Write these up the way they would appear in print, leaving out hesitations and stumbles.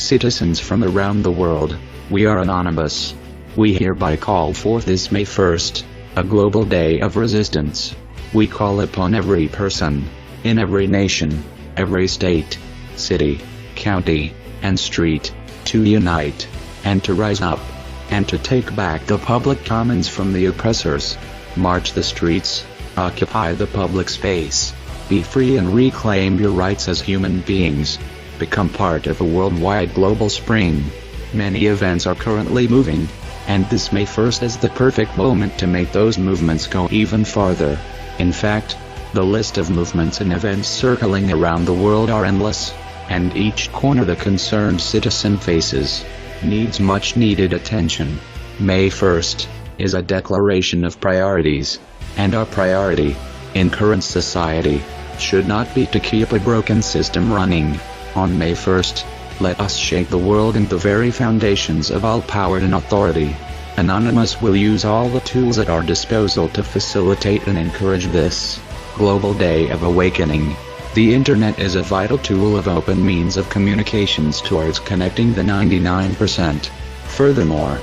Citizens from around the world, we are anonymous. We hereby call forth this May 1st, a global day of resistance. We call upon every person, in every nation, every state, city, county, and street, to unite, and to rise up, and to take back the public commons from the oppressors. March the streets, occupy the public space, be free and reclaim your rights as human beings. Become part of a worldwide global spring. Many events are currently moving, and this May 1st is the perfect moment to make those movements go even farther. In fact, the list of movements and events circling around the world are endless, and each corner the concerned citizen faces needs much needed attention. May 1st is a declaration of priorities, and our priority, in current society, should not be to keep a broken system running. On May 1st, let us shake the world and the very foundations of all power and authority. Anonymous will use all the tools at our disposal to facilitate and encourage this global day of awakening. The internet is a vital tool of open means of communications towards connecting the 99%. Furthermore,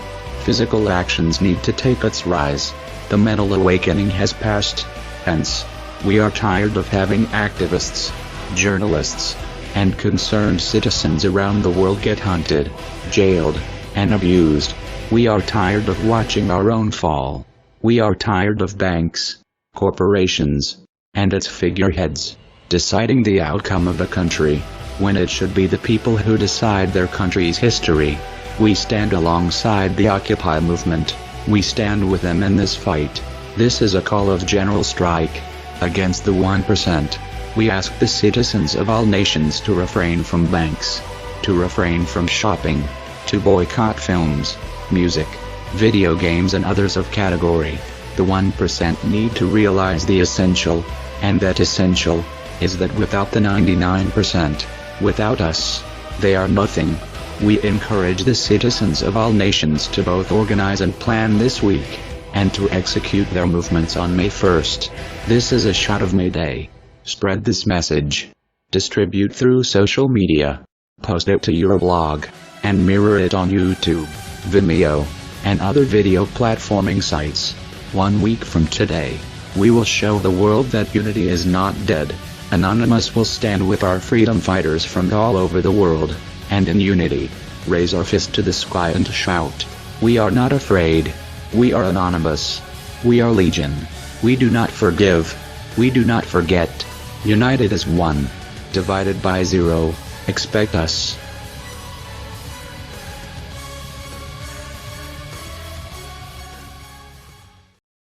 physical actions need to take its rise. The mental awakening has passed. Hence, we are tired of having activists, journalists, and concerned citizens around the world get hunted, jailed, and abused. We are tired of watching our own fall. We are tired of banks, corporations, and its figureheads deciding the outcome of a country, when it should be the people who decide their country's history. We stand alongside the Occupy movement. We stand with them in this fight. This is a call of general strike against the 1%. We ask the citizens of all nations to refrain from banks, to refrain from shopping, to boycott films, music, video games and others of category. The 1% need to realize the essential, and that essential is that without the 99%, without us, they are nothing. We encourage the citizens of all nations to both organize and plan this week, and to execute their movements on May 1st. This is a shot of May Day. Spread this message. Distribute through social media. Post it to your blog, and mirror it on YouTube, Vimeo, and other video platforming sites. 1 week from today, we will show the world that unity is not dead. Anonymous will stand with our freedom fighters from all over the world, and in unity, raise our fist to the sky and shout, "We are not afraid. We are anonymous. We are legion. We do not forgive. We do not forget. United as one. Divided by zero. Expect us."